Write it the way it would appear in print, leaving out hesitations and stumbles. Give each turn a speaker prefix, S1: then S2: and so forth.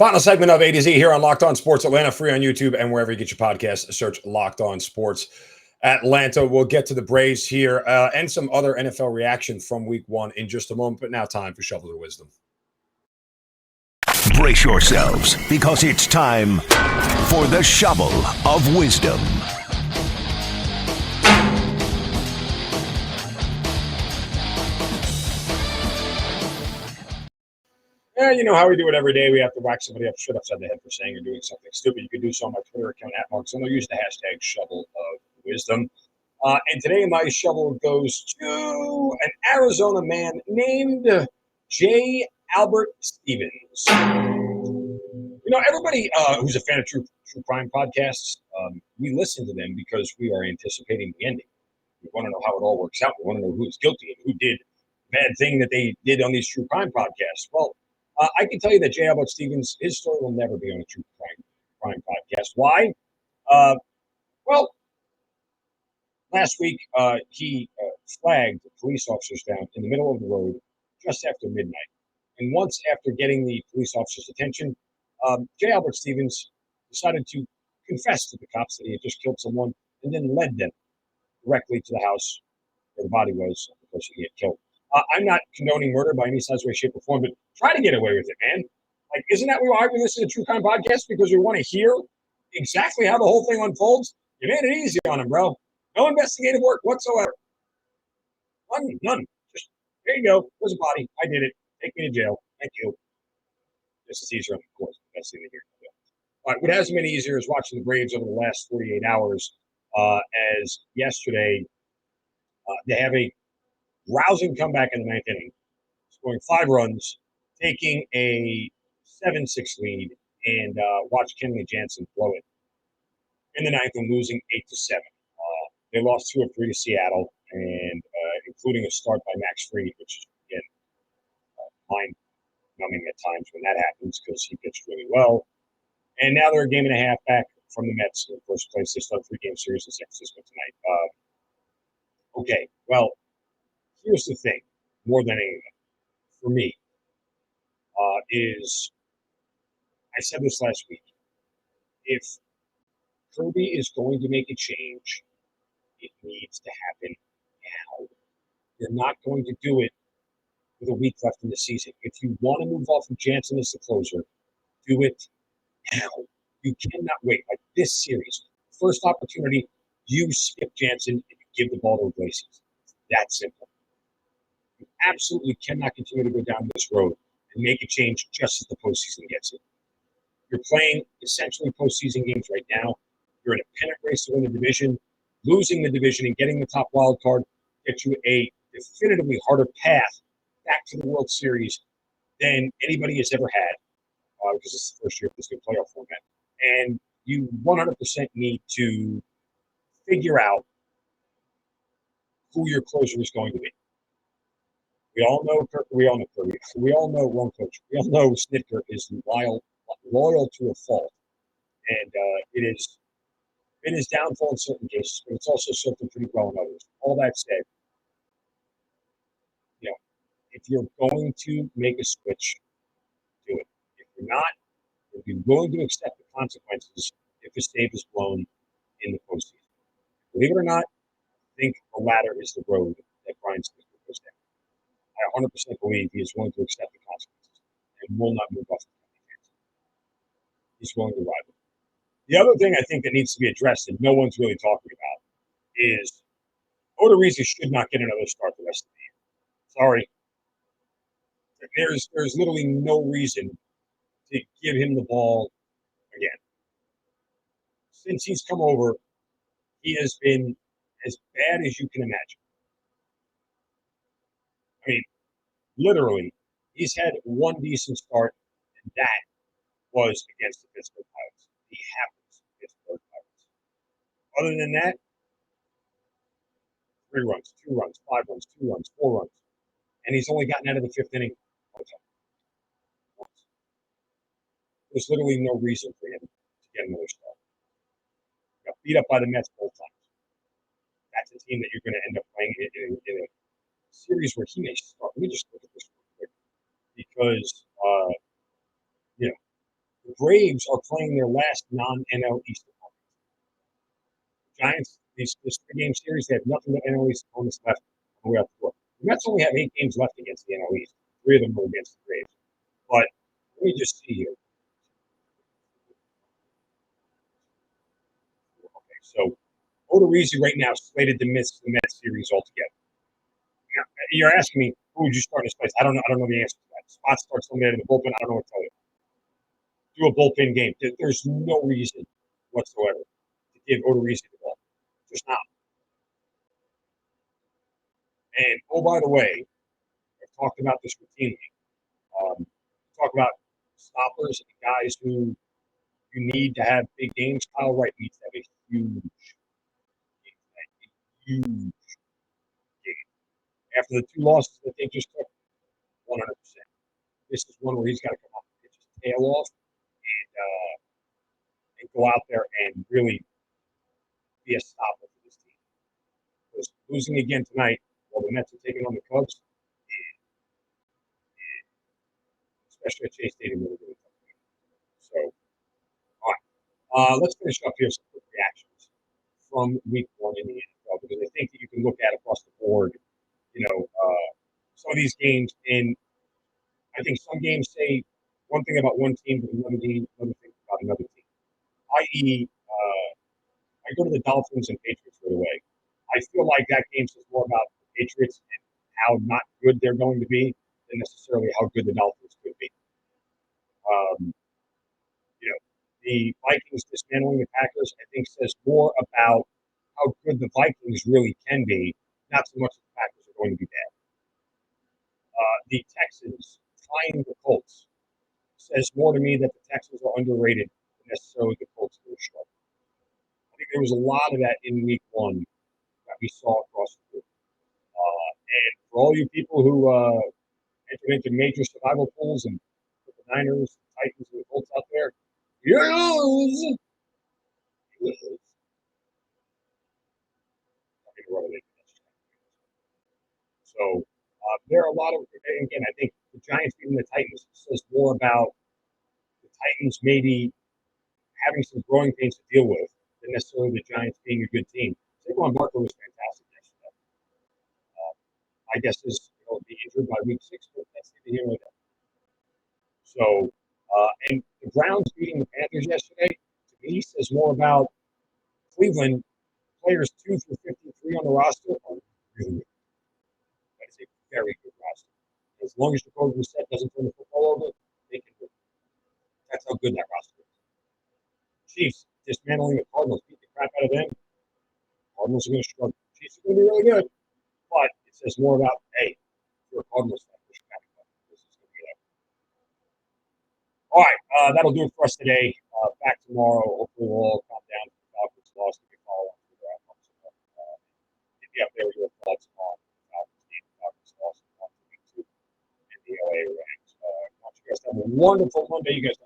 S1: Final segment of A to Z here on Locked On Sports Atlanta, free on YouTube and wherever you get your podcasts. Search Locked On Sports Atlanta. We'll get to the Braves here and some other NFL reaction from Week 1 in just a moment. But now, time for Shovel of Wisdom.
S2: Brace yourselves, because it's time for the Shovel of Wisdom.
S1: Yeah, you know how we do it every day. We have to whack somebody up shit upside the head for saying or doing something stupid. You can do so on my Twitter account at Mark Zinno. Use the hashtag Shovel of Wisdom. And today my shovel goes to an Arizona man named J. Albert Stevens. You know, everybody who's a fan of true crime podcasts, we listen to them because we are anticipating the ending. We want to know how it all works out. We want to know who's guilty and who did the bad thing that they did on these true crime podcasts. Well, I can tell you that J. Albert Stevens, his story will never be on a true crime podcast. Why? Well, last week he flagged police officers down in the middle of the road just after midnight. And once after getting the police officer's attention, J. Albert Stevens decided to confess to the cops that he had just killed someone and then led them directly to the house where the body was of the person he had killed. I'm not condoning murder by any size, way, shape, or form, but try to get away with it, man. Like, isn't that why we listen to True Crime Podcasts? Because we want to hear exactly how the whole thing unfolds? You made it easy on him, bro. No investigative work whatsoever. None. Just, there you go. There's a body. I did it. Take me to jail. Thank you. This is easier on the course. Best thing to hear. All right, what hasn't been easier is watching the Braves over the last 48 hours. As yesterday, they have a rousing comeback in the ninth inning, scoring 5 runs, taking a 7-6 lead, and watch Kenley Jansen blow it in the ninth and losing 8-7. They lost 2 of 3 to Seattle, and including a start by Max Fried, which is, again, mind-numbing at times when that happens because he pitched really well. And now they're a game and a half back from the Mets in first place. They start a 3-game series in San Francisco tonight. Okay, well, here's the thing, more than anything, for me, is I said this last week. If Kirby is going to make a change, it needs to happen now. You're not going to do it with a week left in the season. If you want to move off of Jansen as the closer, do it now. You cannot wait. Like this series, first opportunity, you skip Jansen and you give the ball to Iglesias. It's that simple. You absolutely cannot continue to go down this road and make a change just as the postseason gets it. You're playing essentially postseason games right now. You're in a pennant race to win the division. Losing the division and getting the top wild card gets you a definitively harder path back to the World Series than anybody has ever had, because it's the first year of this new playoff format. And you 100% need to figure out who your closer is going to be. We all know Kirk. We all know Kirby. We all know one coach. We all know Snitker is loyal to a fault, and it is been his downfall in certain cases, but it's also served him pretty well in others. All that said, you know, if you're going to make a switch, do it. If you're not, if you're willing to accept the consequences if a save is blown in the postseason. Believe it or not, I think the latter is the road that Brian Snitker goes down. I 100% believe he is willing to accept the consequences and will not move off the fence. He's willing to ride it. The other thing I think that needs to be addressed and no one's really talking about is Odorizzi should not get another start the rest of the year. Sorry. There's literally no reason to give him the ball again. Since he's come over, he has been as bad as you can imagine. I mean, literally, he's had one decent start, and that was against the Pittsburgh Pirates. He happens to Pittsburgh Pirates. Other than that, 3 runs, 2 runs, 5 runs, 2 runs, 4 runs. And he's only gotten out of the 5th inning one time. Once. There's literally no reason for him to get another start. He got beat up by the Mets both times. That's a team that you're going to end up playing in a series where he may start. Let me just look at this real quick. Because, The Braves are playing their last non-NL East opponent. Giants, this 3-game series, they have nothing but NL East opponents left on the way out the door. The Mets only have 8 games left against the NL East. 3 of them are against the Braves. But let me just see here. Okay, so Odorizzi right now slated to miss the Mets series altogether. You're asking me who would you start in his place? I don't know. I don't know the answer to that. Spot starts somebody in the bullpen. I don't know what to tell you. Do a bullpen game. There's no reason whatsoever to give Odorizzi the ball. Just not. And oh, by the way, I've talked about this routinely. Talk about stoppers and guys who you need to have big games. Kyle Wright needs to have a huge game. After the 2 losses that they just took, 100%. This is one where he's got to come up and get his tail off and go out there and really be a stopper for this team. Because losing again tonight while the Mets are taking on the Cubs, especially at Chase Stadium, really, really tough. So, all right. Let's finish up here some quick reactions from week 1 in the NFL, because I think that you can look at across the board, some of these games, and I think some games say one thing about one team, but another thing about another team. I.e., I go to the Dolphins and Patriots right away. I feel like that game says more about the Patriots and how not good they're going to be than necessarily how good the Dolphins could be. The Vikings dismantling the Packers, I think, says more about how good the Vikings really can be, not so much that the Packers are going to be bad. The Texans tying the Colts says more to me that the Texans are underrated than necessarily the Colts are strong. I think there was a lot of that in week 1 that we saw across the board. And for all you people who entered into major survival pools and put the Niners, the Titans, and the Colts out there, you lose. So there are a lot of, again, I think the Giants beating the Titans says more about the Titans maybe having some growing pains to deal with than necessarily the Giants being a good team. Saquon Barkley was fantastic yesterday. I guess he'll be injured by week 6, but that's neither here nor there. So, and the Browns beating the Panthers yesterday, to me, says more about Cleveland. Players 2 through 53 on the roster are really good. That is a very good roster. As long as Jacoby Brissett doesn't turn the football over, they can do it. That's how good that roster is. Chiefs dismantling the Cardinals, beat the crap out of them. Cardinals are going to struggle. Chiefs are going to be really good, but it says more about, hey, if you're a Cardinals fan, this is going to be that. All right, that'll do it for us today. Back tomorrow. Hopefully, we'll all calm down to the Falcons loss. You can follow on Twitter at if you have your thoughts on the Falcons game, Falcons loss, and the LA ranks. I want you guys to have a wonderful Monday. You guys